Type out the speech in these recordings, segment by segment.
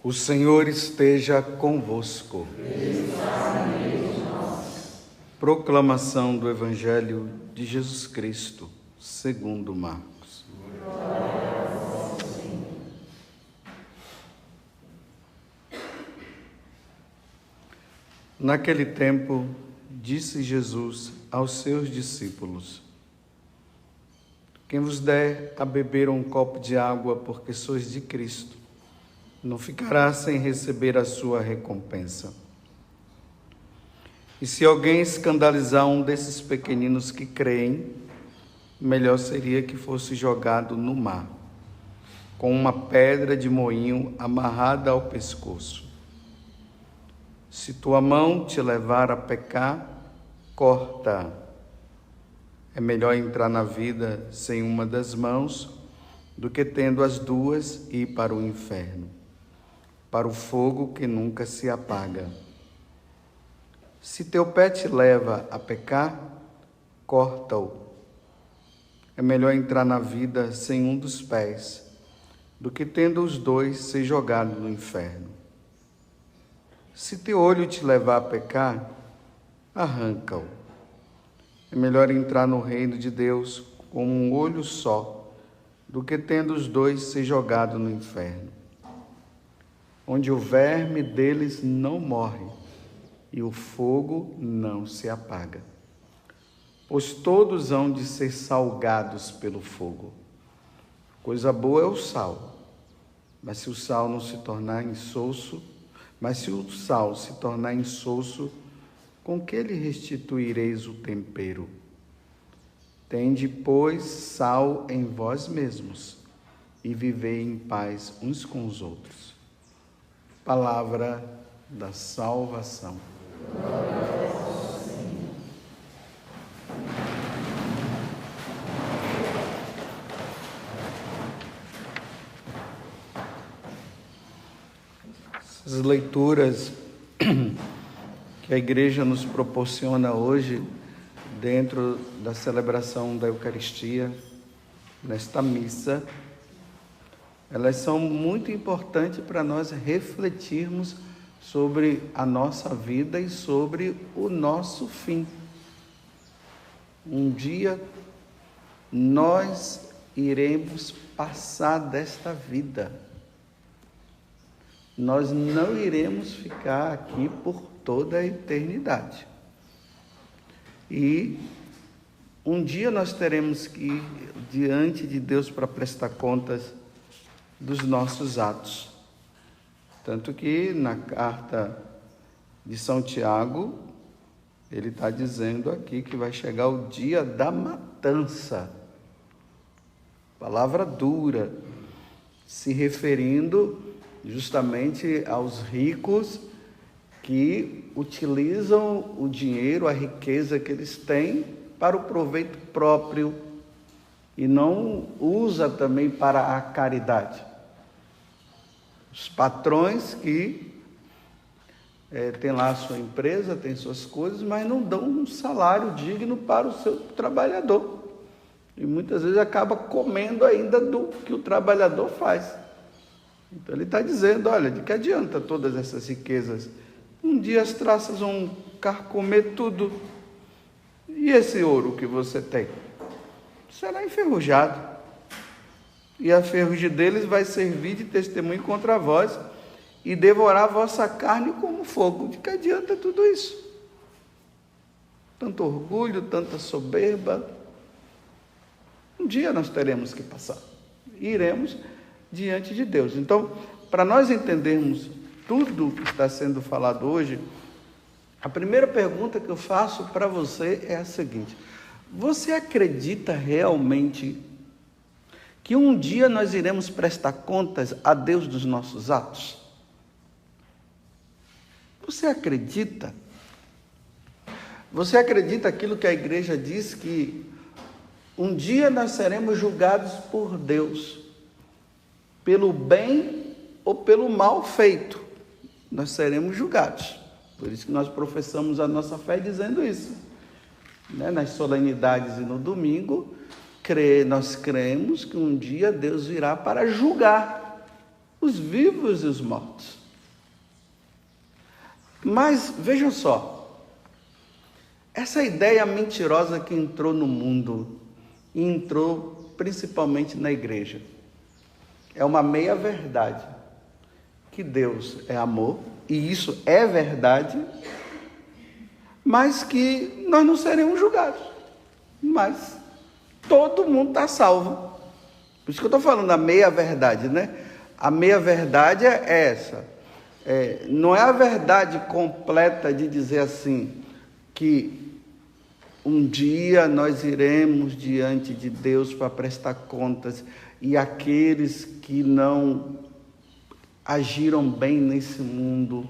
O Senhor esteja convosco. Proclamação do Evangelho de Jesus Cristo, segundo Marcos. Naquele tempo, disse Jesus aos seus discípulos: quem vos der a beber um copo de água porque sois de Cristo, não ficará sem receber a sua recompensa. E se alguém escandalizar um desses pequeninos que creem, melhor seria que fosse jogado no mar, com uma pedra de moinho amarrada ao pescoço. Se tua mão te levar a pecar, corta. É melhor entrar na vida sem uma das mãos do que tendo as duas ir para o inferno, para o fogo que nunca se apaga. Se teu pé te leva a pecar, corta-o. É melhor entrar na vida sem um dos pés do que tendo os dois ser jogado no inferno. Se teu olho te levar a pecar, arranca-o. É melhor entrar no reino de Deus com um olho só do que tendo os dois ser jogado no inferno, onde o verme deles não morre e o fogo não se apaga. Pois todos hão de ser salgados pelo fogo. Coisa boa é o sal, mas se o sal se tornar insosso, com que lhe restituireis o tempero? Tende, pois, sal em vós mesmos e vivei em paz uns com os outros. Palavra da salvação. Glória a Deus, Senhor. As leituras que a igreja nos proporciona hoje, dentro da celebração da Eucaristia, nesta missa, elas são muito importantes para nós refletirmos sobre a nossa vida e sobre o nosso fim. Um dia nós iremos passar desta vida. Nós não iremos ficar aqui por toda a eternidade. E um dia nós teremos que ir diante de Deus para prestar contas dos nossos atos. Tanto que na carta de São Tiago, ele está dizendo aqui que vai chegar o dia da matança. Palavra dura, se referindo justamente aos ricos que utilizam o dinheiro, a riqueza que eles têm para o proveito próprio e não usa também para a caridade. Os patrões que têm lá a sua empresa, têm suas coisas, mas não dão um salário digno para o seu trabalhador. E muitas vezes acaba comendo ainda do que o trabalhador faz. Então ele está dizendo, olha, de que adianta todas essas riquezas? Um dia as traças vão carcomer tudo. E esse ouro que você tem? Será enferrujado. E a ferrugem deles vai servir de testemunho contra vós e devorar a vossa carne como fogo. De que adianta tudo isso? Tanto orgulho, tanta soberba. Um dia nós teremos que passar. Iremos diante de Deus. Então, para nós entendermos tudo o que está sendo falado hoje, a primeira pergunta que eu faço para você é a seguinte: você acredita realmente que um dia nós iremos prestar contas a Deus dos nossos atos? Você acredita? Você acredita aquilo que a igreja diz, que um dia nós seremos julgados por Deus, pelo bem ou pelo mal feito? Nós seremos julgados. Por isso que nós professamos a nossa fé dizendo isso. Nas solenidades e no domingo, nós cremos que um dia Deus virá para julgar os vivos e os mortos. Mas vejam só, essa ideia mentirosa que entrou no mundo, e entrou principalmente na igreja, é uma meia-verdade, que Deus é amor, e isso é verdade, mas que nós não seremos julgados, mas todo mundo está salvo. Por isso que eu estou falando da meia-verdade, né? A meia-verdade é essa. Não é a verdade completa de dizer assim, que um dia nós iremos diante de Deus para prestar contas, e aqueles que não agiram bem nesse mundo,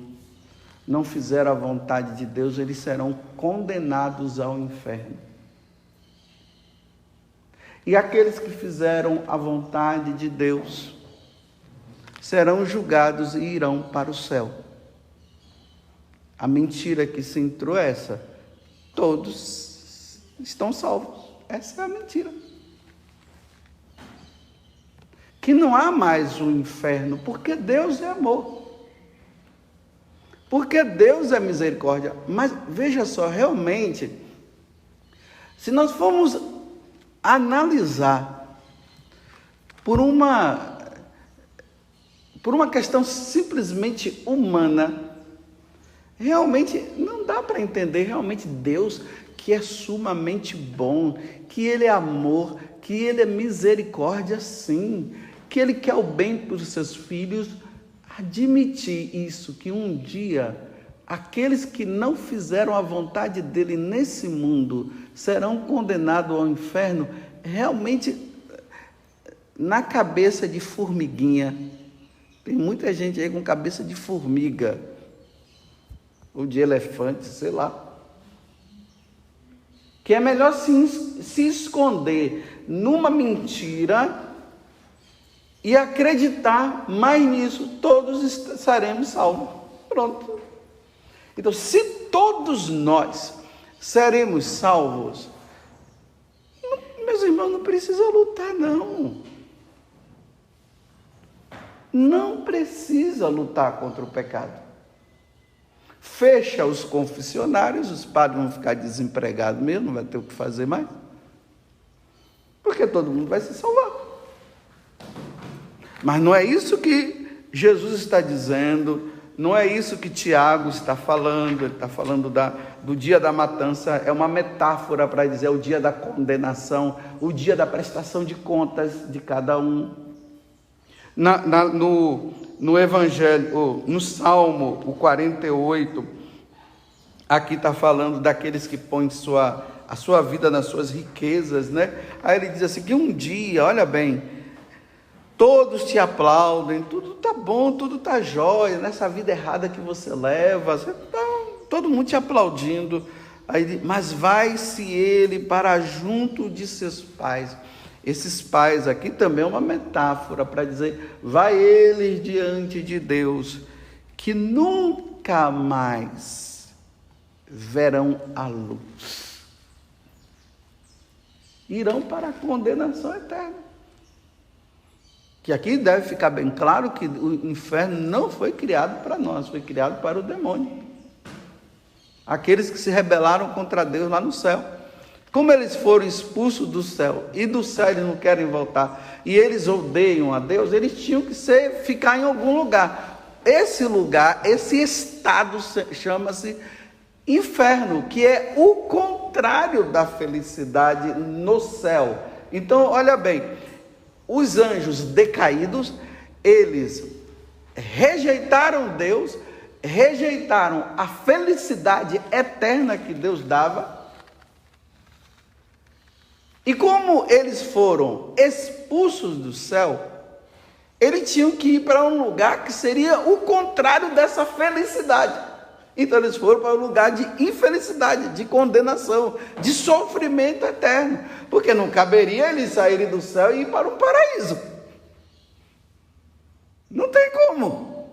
não fizeram a vontade de Deus, eles serão condenados ao inferno. E aqueles que fizeram a vontade de Deus serão julgados e irão para o céu. A mentira que se entrou é essa: todos estão salvos. Essa é a mentira. Que não há mais o inferno, porque Deus é amor. Porque Deus é misericórdia. Mas veja só, realmente, se nós formos analisar por uma questão simplesmente humana, realmente não dá para entender realmente Deus, que é sumamente bom, que Ele é amor, que Ele é misericórdia, sim, que Ele quer o bem para os seus filhos, admitir isso, que um dia aqueles que não fizeram a vontade dEle nesse mundo serão condenados ao inferno, realmente na cabeça de formiguinha. Tem muita gente aí com cabeça de formiga, ou de elefante, sei lá, que é melhor se esconder numa mentira e acreditar mais nisso, todos seremos salvos. Pronto. Então, se todos nós seremos salvos, meus irmãos, não precisa lutar, não. Não precisa lutar contra o pecado. Fecha os confessionários, os padres vão ficar desempregados mesmo, não vai ter o que fazer mais, porque todo mundo vai se salvar. Mas não é isso que Jesus está dizendo, não é isso que Tiago está falando. Ele está falando do dia da matança, é uma metáfora para dizer o dia da condenação, o dia da prestação de contas de cada um. No Evangelho, no Salmo, o 48, aqui está falando daqueles que põem a sua vida nas suas riquezas, né? Aí ele diz assim, que um dia, olha bem, todos te aplaudem, tudo está bom, tudo está jóia, nessa vida errada que você leva, todo mundo te aplaudindo. Aí, mas vai-se ele para junto de seus pais. Esses pais aqui também é uma metáfora para dizer, vai eles diante de Deus, que nunca mais verão a luz. Irão para a condenação eterna. Que aqui deve ficar bem claro que o inferno não foi criado para nós, foi criado para o demônio. Aqueles que se rebelaram contra Deus lá no céu. Como eles foram expulsos do céu, e do céu eles não querem voltar, e eles odeiam a Deus, eles tinham que ficar em algum lugar. Esse lugar, esse estado chama-se inferno, que é o contrário da felicidade no céu. Então, olha bem, os anjos decaídos, eles rejeitaram Deus, rejeitaram a felicidade eterna que Deus dava. E como eles foram expulsos do céu, eles tinham que ir para um lugar que seria o contrário dessa felicidade. Então eles foram para um lugar de infelicidade, de condenação, de sofrimento eterno. Porque não caberia eles saírem do céu e ir para um paraíso. Não tem como.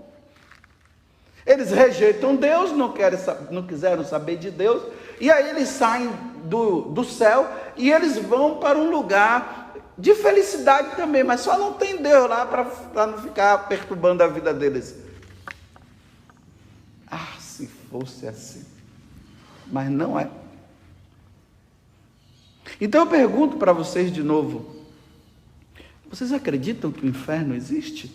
Eles rejeitam Deus, não quiseram saber de Deus, e aí eles saem do céu e eles vão para um lugar de felicidade também, mas só não tem Deus lá para não ficar perturbando a vida deles. Ah, se fosse assim. Mas não é. Então eu pergunto para vocês de novo: vocês acreditam que o inferno existe?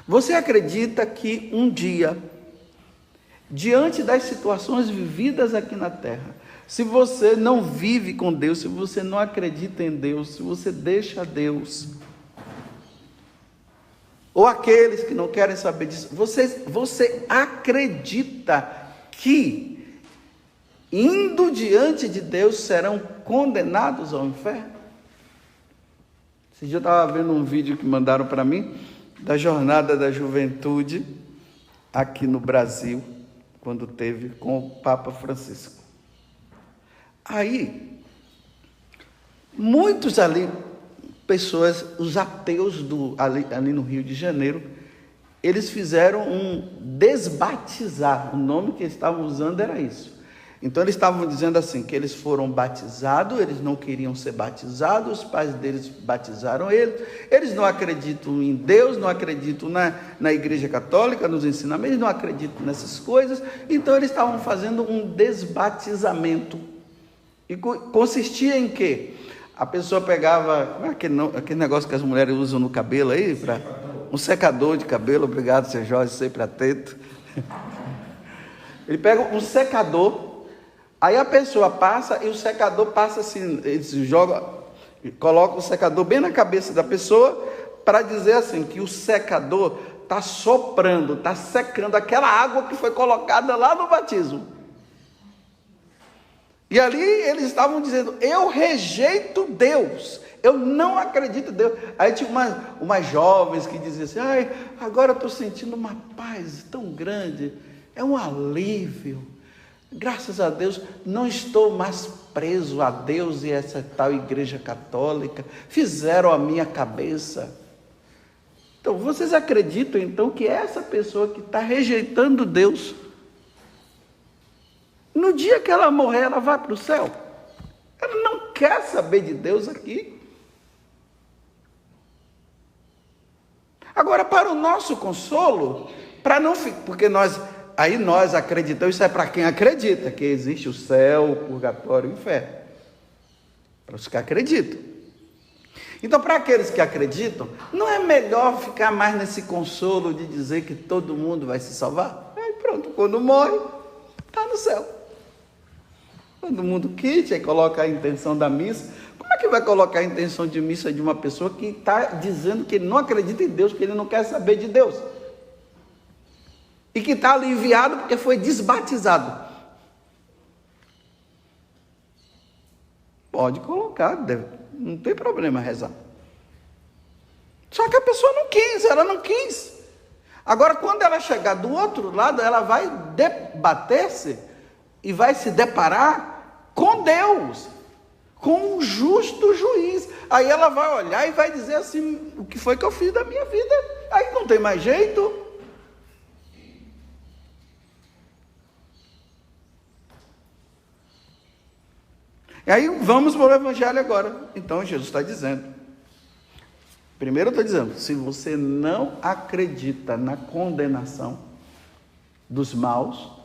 Você acredita que um dia, diante das situações vividas aqui na terra, se você não vive com Deus, se você não acredita em Deus, se você deixa Deus, ou aqueles que não querem saber disso, você acredita que, indo diante de Deus, serão condenados ao inferno? Esse dia eu estava vendo um vídeo que mandaram para mim, da jornada da juventude aqui no Brasil, quando teve com o Papa Francisco. Aí, muitos ali, pessoas, os ateus ali no Rio de Janeiro, eles fizeram um desbatizar, o nome que eles estavam usando era isso. Então eles estavam dizendo assim, que eles foram batizados, eles não queriam ser batizados, os pais deles batizaram eles não acreditam em Deus, não acreditam na Igreja Católica, nos ensinamentos, não acreditam nessas coisas, então eles estavam fazendo um desbatizamento. E consistia em quê? A pessoa pegava, aquele negócio que as mulheres usam no cabelo aí, um secador de cabelo, obrigado, Sr. Jorge, sempre atento. Ele pega um secador, aí a pessoa passa e o secador passa assim, eles coloca o secador bem na cabeça da pessoa para dizer assim, que o secador está soprando, está secando aquela água que foi colocada lá no batismo. E ali eles estavam dizendo, eu rejeito Deus, eu não acredito em Deus. Aí tinha umas jovens que diziam assim, ai, agora eu estou sentindo uma paz tão grande, é um alívio. Graças a Deus, não estou mais preso a Deus e essa tal igreja católica. Fizeram a minha cabeça. Então, vocês acreditam, então, que essa pessoa que está rejeitando Deus, no dia que ela morrer, ela vai para o céu? Ela não quer saber de Deus aqui. Agora, para o nosso consolo, para não ficar, porque nós acreditamos, isso é para quem acredita, que existe o céu, o purgatório e o inferno. Para os que acreditam. Então, para aqueles que acreditam, não é melhor ficar mais nesse consolo de dizer que todo mundo vai se salvar? Aí pronto, quando morre, está no céu. Todo mundo quite, aí coloca a intenção da missa. Como é que vai colocar a intenção de missa de uma pessoa que está dizendo que ele não acredita em Deus, que ele não quer saber de Deus? E que está aliviado porque foi desbatizado. Pode colocar, não tem problema rezar. Só que a pessoa não quis, ela não quis. Agora, quando ela chegar do outro lado, ela vai debater-se e vai se deparar com Deus, com um justo juiz. Aí ela vai olhar e vai dizer assim, o que foi que eu fiz da minha vida? Aí não tem mais jeito. E aí vamos para o Evangelho agora. Então Jesus está dizendo, primeiro eu estou dizendo, se você não acredita na condenação dos maus,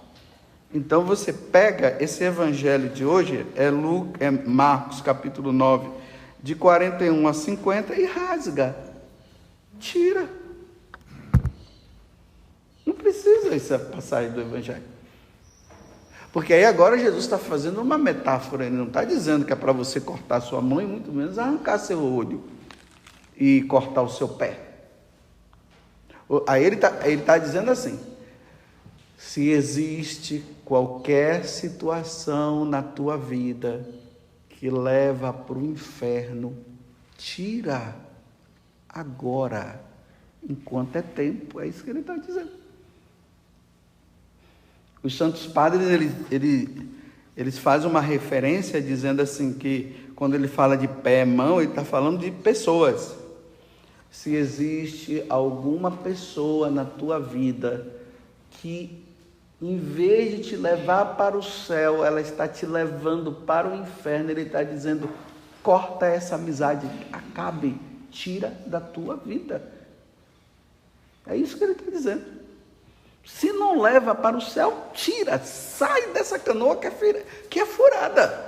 então você pega esse Evangelho de hoje, é Marcos capítulo 9, de 41 a 50 e rasga, tira. Não precisa essa passagem do Evangelho. Porque aí agora Jesus está fazendo uma metáfora, ele não está dizendo que é para você cortar sua mão e muito menos arrancar seu olho e cortar o seu pé. Aí ele está dizendo assim, se existe qualquer situação na tua vida que leva para o inferno, tira agora, enquanto é tempo, é isso que ele está dizendo. Os santos padres, eles fazem uma referência dizendo assim que quando ele fala de pé, mão, ele está falando de pessoas. Se existe alguma pessoa na tua vida que Em vez de te levar para o céu, ela está te levando para o inferno. Ele está dizendo: corta essa amizade, acabe, tira da tua vida. É isso que ele está dizendo. Se não leva para o céu, tira, sai dessa canoa que é furada.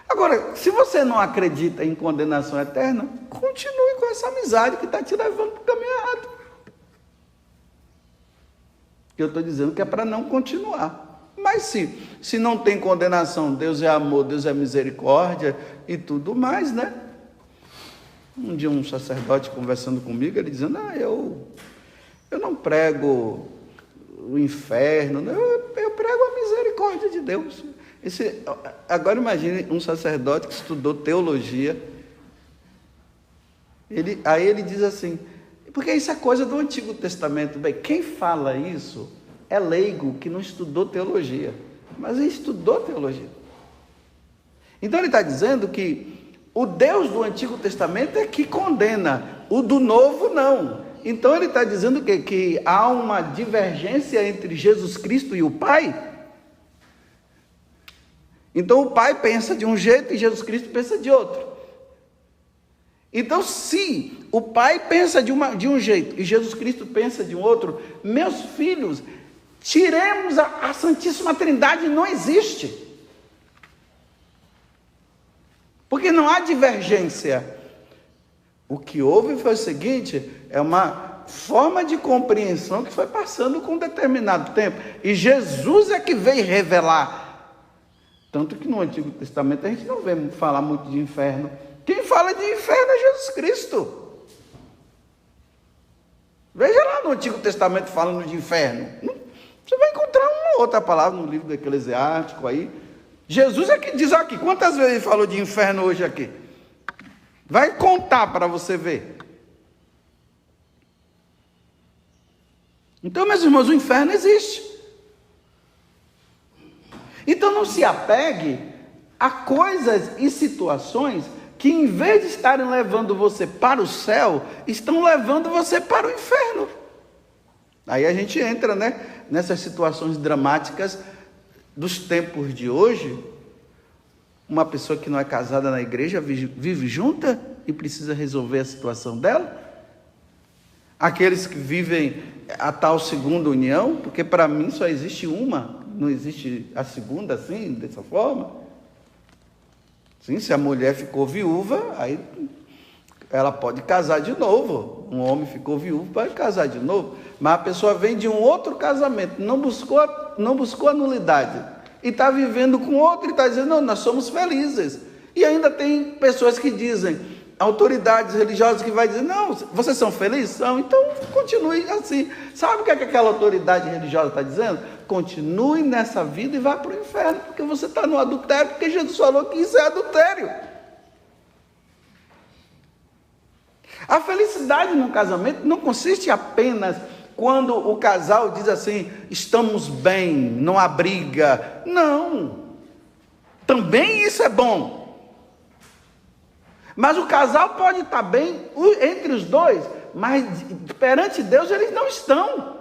Agora, se você não acredita em condenação eterna, continue com essa amizade que está te levando para o caminho errado. Eu estou dizendo que é para não continuar. Mas se não tem condenação, Deus é amor, Deus é misericórdia e tudo mais, né? Um dia um sacerdote conversando comigo, ele dizendo: eu não prego o inferno, eu prego a misericórdia de Deus. Agora imagine um sacerdote que estudou teologia, aí ele diz assim, porque isso é coisa do Antigo Testamento. Bem, quem fala isso é leigo que não estudou teologia, mas ele estudou teologia. Então ele está dizendo que o Deus do Antigo Testamento é que condena, o do Novo não. Então ele está dizendo que há uma divergência entre Jesus Cristo e o Pai. Então o Pai pensa de um jeito e Jesus Cristo pensa de outro. Então, se o Pai pensa de um jeito e Jesus Cristo pensa de um outro, meus filhos, tiremos a Santíssima Trindade, não existe. Porque não há divergência. O que houve foi o seguinte: é uma forma de compreensão que foi passando com um determinado tempo. E Jesus é que veio revelar. Tanto que no Antigo Testamento a gente não vê falar muito de inferno. Quem fala de inferno é Jesus Cristo. Veja lá no Antigo Testamento falando de inferno. Você vai encontrar uma outra palavra no livro do Eclesiástico aí. Jesus é que diz aqui. Quantas vezes ele falou de inferno hoje aqui? Vai contar para você ver. Então, meus irmãos, o inferno existe. Então não se apegue a coisas e situações que, em vez de estarem levando você para o céu, estão levando você para o inferno. Aí a gente entra, né, nessas situações dramáticas dos tempos de hoje. Uma pessoa que não é casada na igreja vive junta e precisa resolver a situação dela. Aqueles que vivem a tal segunda união, porque para mim só existe uma, não existe a segunda assim, dessa forma. Sim, se a mulher ficou viúva, aí ela pode casar de novo. Um homem ficou viúvo, pode casar de novo. Mas a pessoa vem de um outro casamento, não buscou a nulidade, e está vivendo com outro e está dizendo: não, nós somos felizes. E ainda tem pessoas que dizem, autoridades religiosas que vai dizer: não, vocês são felizes? São, então continue assim. Sabe o que aquela autoridade religiosa está dizendo? Continue nessa vida e vá para o inferno, porque você está no adultério, porque Jesus falou que isso é adultério. A felicidade no casamento não consiste apenas quando o casal diz assim: estamos bem, não há briga. Não, também isso é bom. Mas o casal pode estar bem entre os dois, mas perante Deus eles não estão.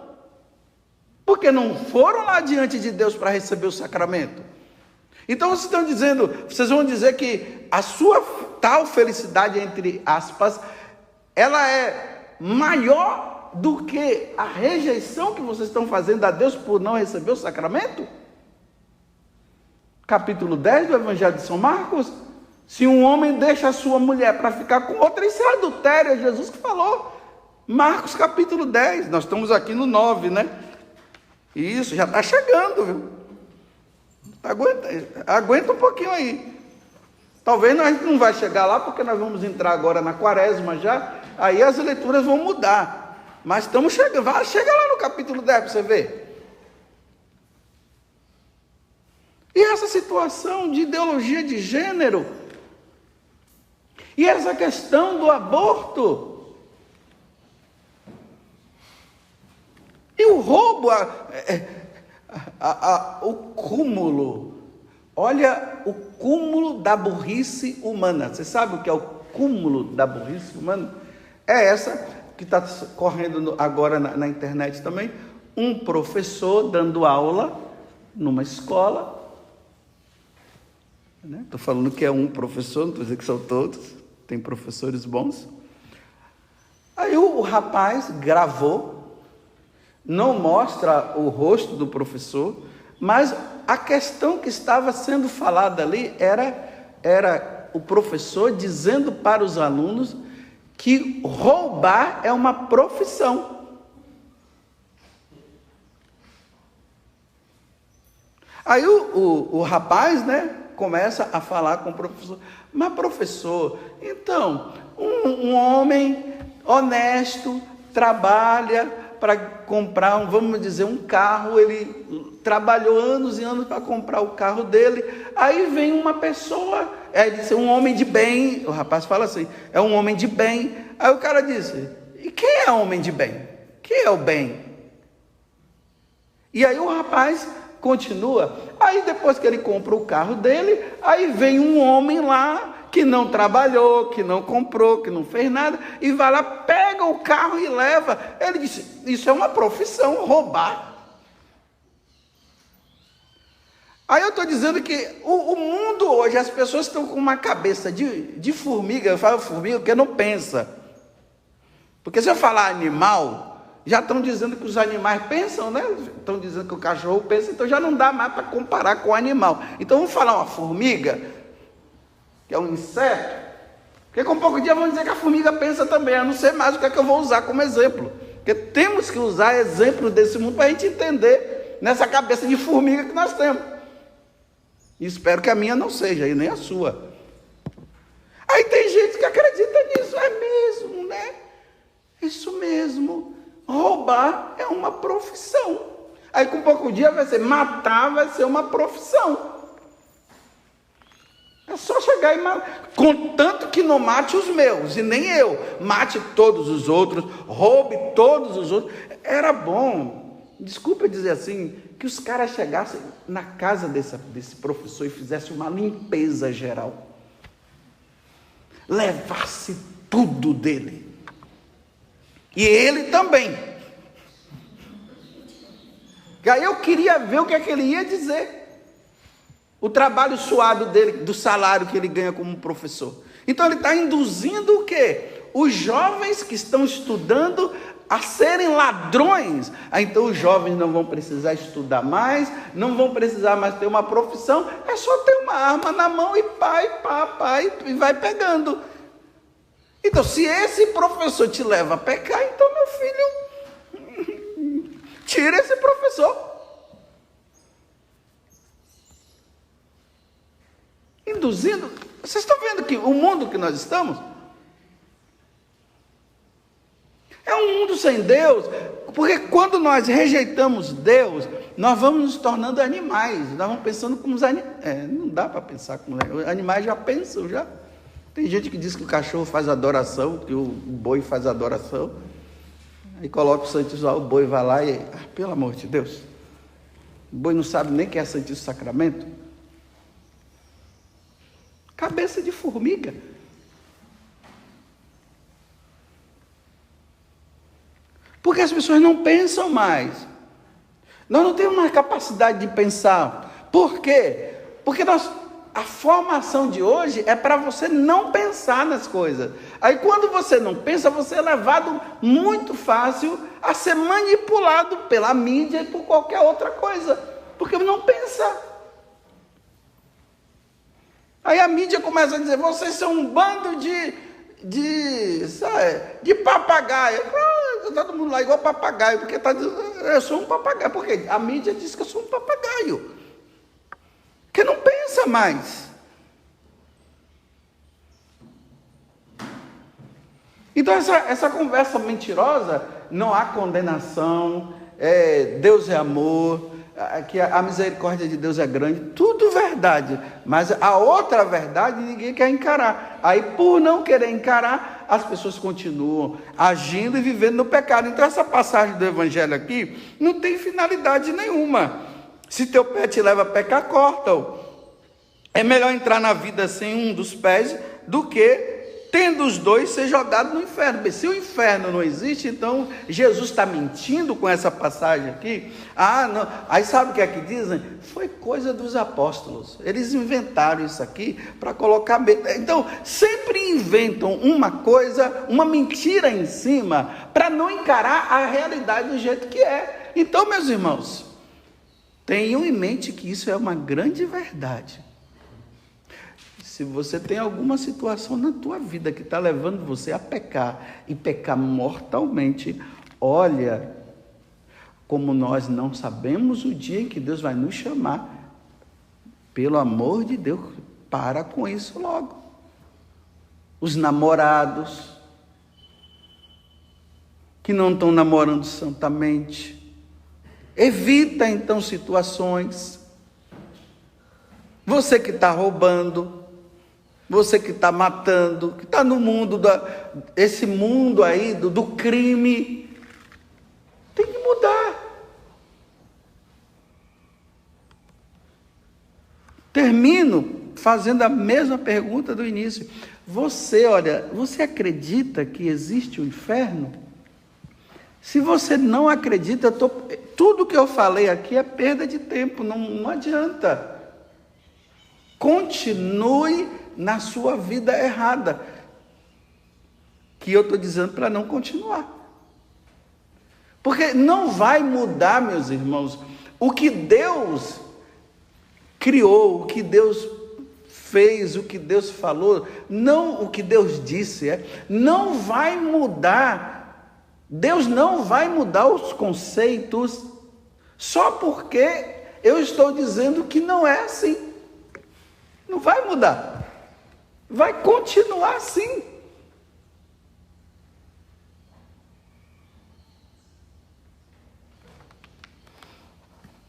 Porque não foram lá diante de Deus para receber o sacramento. Então vocês vão dizer que a sua tal felicidade, entre aspas, ela é maior do que a rejeição que vocês estão fazendo a Deus por não receber o sacramento? Capítulo 10 do Evangelho de São Marcos. Se um homem deixa a sua mulher para ficar com outra, isso é adultério, é Jesus que falou. Marcos capítulo 10, nós estamos aqui no 9, né? Isso, já está chegando, viu? Aguenta um pouquinho aí. Talvez a gente não vai chegar lá, porque nós vamos entrar agora na quaresma já, aí as leituras vão mudar. Mas estamos chegando, chega lá no capítulo 10 para você ver. E essa situação de ideologia de gênero, e essa questão do aborto, e o roubo, o cúmulo, olha o cúmulo da burrice humana. Você sabe o que é o cúmulo da burrice humana? É essa que está correndo agora na internet também, um professor dando aula numa escola. Estou falando que é um professor, não estou dizendo que são todos, tem professores bons. Aí o rapaz gravou, não mostra o rosto do professor, mas a questão que estava sendo falada ali era o professor dizendo para os alunos que roubar é uma profissão. Aí o rapaz, começa a falar com o professor: mas professor, então, um homem honesto trabalha para comprar, vamos dizer, um carro, ele trabalhou anos e anos para comprar o carro dele, aí vem uma pessoa, ele disse, um homem de bem, o rapaz fala assim, é um homem de bem, aí o cara disse, e quem é homem de bem? Quem é o bem? E aí o rapaz continua, aí depois que ele compra o carro dele, aí vem um homem lá, que não trabalhou, que não comprou, que não fez nada, e vai lá, pega o carro e leva. Ele disse, isso é uma profissão, roubar. Aí eu estou dizendo que o mundo hoje, as pessoas estão com uma cabeça de formiga, eu falo formiga porque não pensa. Porque se eu falar animal, já estão dizendo que os animais pensam, Estão dizendo que o cachorro pensa, então já não dá mais para comparar com o animal. Então vamos falar uma formiga, que é um inseto, porque com pouco dia vão dizer que a formiga pensa também, eu não sei mais o que é que eu vou usar como exemplo, porque temos que usar exemplos desse mundo para a gente entender nessa cabeça de formiga que nós temos, e espero que a minha não seja, e nem a sua. Aí tem gente que acredita nisso, é mesmo, isso mesmo, roubar é uma profissão, aí com pouco dia vai ser, matar vai ser uma profissão. É só chegar e matar, contanto que não mate os meus, e nem eu, mate todos os outros, roube todos os outros. Era bom, desculpa dizer assim, que os caras chegassem na casa desse professor e fizessem uma limpeza geral, levasse tudo dele, e ele também, que aí eu queria ver o que é que ele ia dizer. O trabalho suado dele, do salário que ele ganha como professor. Então ele está induzindo o quê? Os jovens que estão estudando a serem ladrões. Então os jovens não vão precisar estudar mais, não vão precisar mais ter uma profissão, é só ter uma arma na mão e pai, e vai pegando. Então se esse professor te leva a pecar, então meu filho, tira esse professor. Induzindo, vocês estão vendo que o mundo que nós estamos é um mundo sem Deus, porque quando nós rejeitamos Deus, nós vamos nos tornando animais, nós vamos pensando como os animais, não dá para pensar como os animais já pensam, já. Tem gente que diz que o cachorro faz adoração, que o boi faz adoração, aí coloca o Santíssimo, o boi vai lá e, pelo amor de Deus, o boi não sabe nem que é Santíssimo Sacramento. Cabeça de formiga. Porque as pessoas não pensam mais. Nós não temos mais capacidade de pensar. Por quê? Porque a formação de hoje é para você não pensar nas coisas. Aí quando você não pensa, você é levado muito fácil a ser manipulado pela mídia e por qualquer outra coisa. Porque não pensa. Aí a mídia começa a dizer, vocês são um bando de papagaio. Todo mundo lá igual papagaio, porque está dizendo, eu sou um papagaio. Porque a mídia diz que eu sou um papagaio. Que não pensa mais. Então essa conversa mentirosa, não há condenação, Deus é amor, que a misericórdia de Deus é grande, tudo verdade, mas a outra verdade ninguém quer encarar. Aí por não querer encarar, as pessoas continuam agindo e vivendo no pecado. Então essa passagem do evangelho aqui não tem finalidade nenhuma. Se teu pé te leva a pecar, corta-o. É melhor entrar na vida sem um dos pés do que tendo os dois, ser jogado no inferno. Bem, se o inferno não existe, então Jesus está mentindo com essa passagem aqui? Não. Aí sabe o que é que dizem? Foi coisa dos apóstolos. Eles inventaram isso aqui para colocar medo. Então, sempre inventam uma coisa, uma mentira em cima, para não encarar a realidade do jeito que é. Então, meus irmãos, tenham em mente que isso é uma grande verdade. Se você tem alguma situação na tua vida que está levando você a pecar, e pecar mortalmente, olha, como nós não sabemos o dia em que Deus vai nos chamar, pelo amor de Deus, para com isso logo. Os namorados, que não estão namorando santamente, evita então situações. Você que está roubando, você que está matando, que está no mundo, esse mundo aí do crime, tem que mudar. Termino fazendo a mesma pergunta do início. Você acredita que existe o inferno? Se você não acredita, tudo que eu falei aqui é perda de tempo, não adianta. Continue na sua vida errada, que eu estou dizendo para não continuar, porque não vai mudar, meus irmãos, o que Deus criou, o que Deus fez, o que Deus falou, não o que Deus disse, não vai mudar. Deus não vai mudar os conceitos só porque eu estou dizendo que não é assim. Não vai mudar. Vai continuar assim.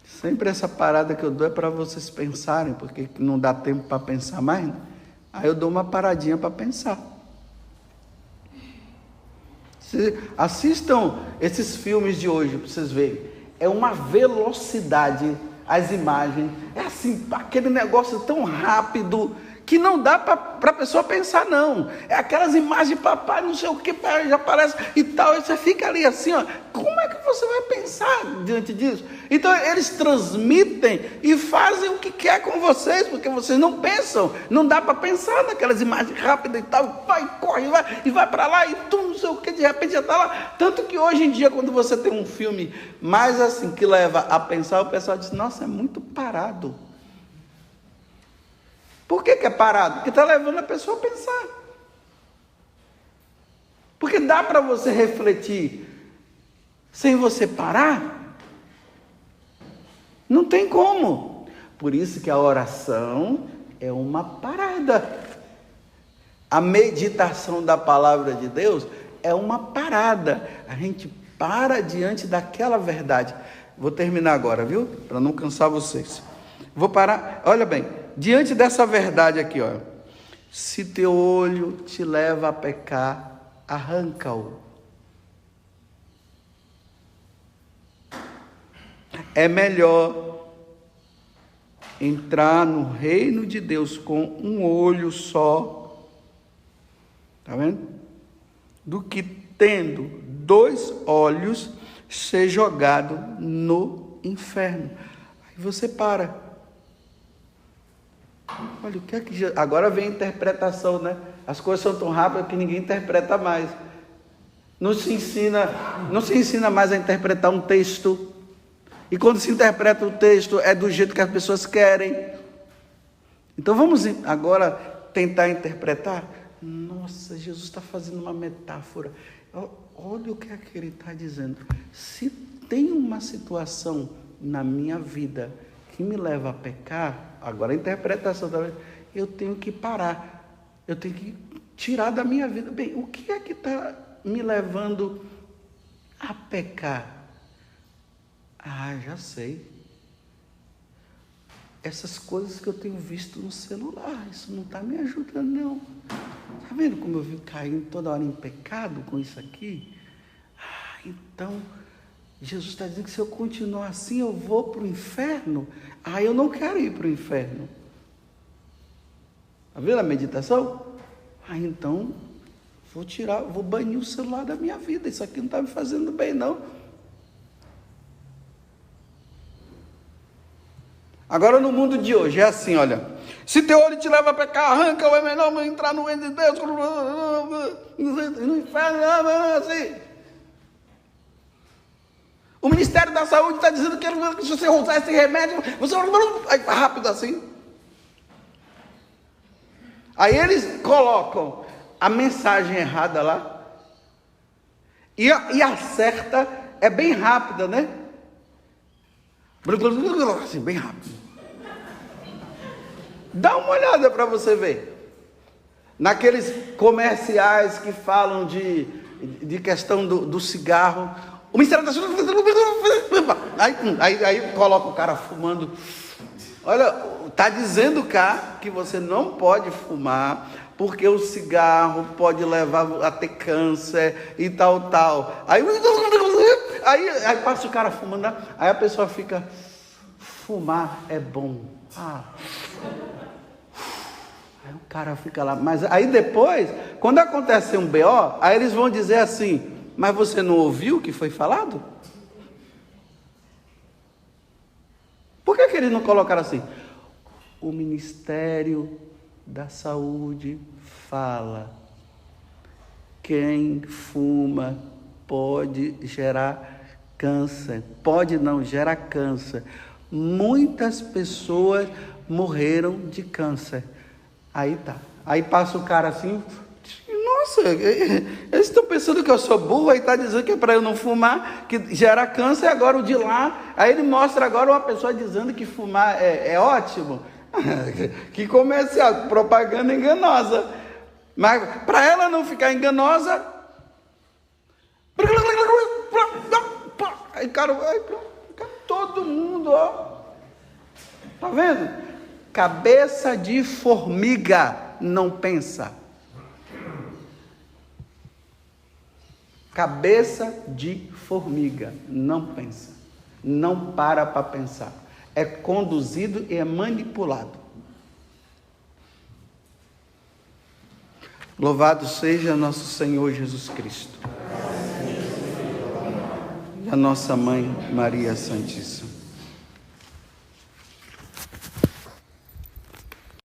Sempre essa parada que eu dou é para vocês pensarem, porque não dá tempo para pensar mais, né? Aí eu dou uma paradinha para pensar. Assistam esses filmes de hoje para vocês verem. É uma velocidade, as imagens, é assim, aquele negócio tão rápido que não dá para a pessoa pensar, não. É aquelas imagens de papai, não sei o que, já aparece e tal, e você fica ali assim, ó, como é que você vai pensar diante disso? Então eles transmitem e fazem o que quer com vocês, porque vocês não pensam, não dá para pensar naquelas imagens rápidas e tal, vai, corre, e vai para lá, e tu não sei o que, de repente já está lá. Tanto que hoje em dia, quando você tem um filme mais assim, que leva a pensar, o pessoal diz, nossa, é muito parado. Por que é parado? Porque está levando a pessoa a pensar. Porque dá para você refletir sem você parar? Não tem como. Por isso que a oração é uma parada. A meditação da palavra de Deus é uma parada. A gente para diante daquela verdade. Vou terminar agora, viu? Para não cansar vocês. Vou parar. Olha bem, diante dessa verdade aqui, ó. Se teu olho te leva a pecar, arranca-o. É melhor entrar no reino de Deus com um olho só, tá vendo? Do que tendo 2 olhos ser jogado no inferno. Aí você para. Olha, o que é que... Agora vem a interpretação, né? As coisas são tão rápidas que ninguém interpreta mais. Não se ensina mais a interpretar um texto. E quando se interpreta o texto, é do jeito que as pessoas querem. Então vamos agora tentar interpretar. Nossa, Jesus está fazendo uma metáfora. Olha o que é que ele está dizendo. Se tem uma situação na minha vida que me leva a pecar, agora a interpretação da eu tenho que parar. Eu tenho que tirar da minha vida. Bem, o que é que está me levando a pecar? Já sei. Essas coisas que eu tenho visto no celular, isso não está me ajudando, não. Está vendo como eu vim caindo toda hora em pecado com isso aqui? Então, Jesus está dizendo que se eu continuar assim, eu vou para o inferno. Eu não quero ir para o inferno. Está vendo a meditação? Então, vou tirar, vou banir o celular da minha vida, isso aqui não está me fazendo bem não. Agora no mundo de hoje é assim, olha, se teu olho te leva a pecar, arranca, ou é melhor entrar no reino de Deus, no inferno, assim. O Ministério da Saúde está dizendo que se você usar esse remédio, você vai rápido assim. Aí eles colocam a mensagem errada lá, e a certa é bem rápida, né? Assim, bem rápido. Dá uma olhada para você ver. Naqueles comerciais que falam de questão do cigarro, o Ministério da Saúde, aí coloca o cara fumando. Olha, está dizendo cá que você não pode fumar, porque o cigarro pode levar a ter câncer e tal. Aí passa o cara fumando, aí a pessoa fica, fumar é bom. Aí o cara fica lá, mas aí depois, quando acontecer um BO, aí eles vão dizer assim, mas você não ouviu o que foi falado? Por que eles não colocaram assim? O Ministério da Saúde fala, quem fuma pode gerar câncer, pode não, gera câncer. Muitas pessoas morreram de câncer. Aí tá, aí passa o cara assim, nossa, eles estão pensando que eu sou burro, aí está dizendo que é para eu não fumar, que gera câncer, agora o de lá, aí ele mostra agora uma pessoa dizendo que fumar é ótimo. Que comercial, propaganda enganosa. Mas para ela não ficar enganosa, aí cara, todo mundo, ó, tá vendo? Cabeça de formiga não pensa. Cabeça de formiga não pensa, não para pensar, é conduzido e é manipulado. Louvado seja nosso Senhor Jesus Cristo e a nossa Mãe Maria Santíssima.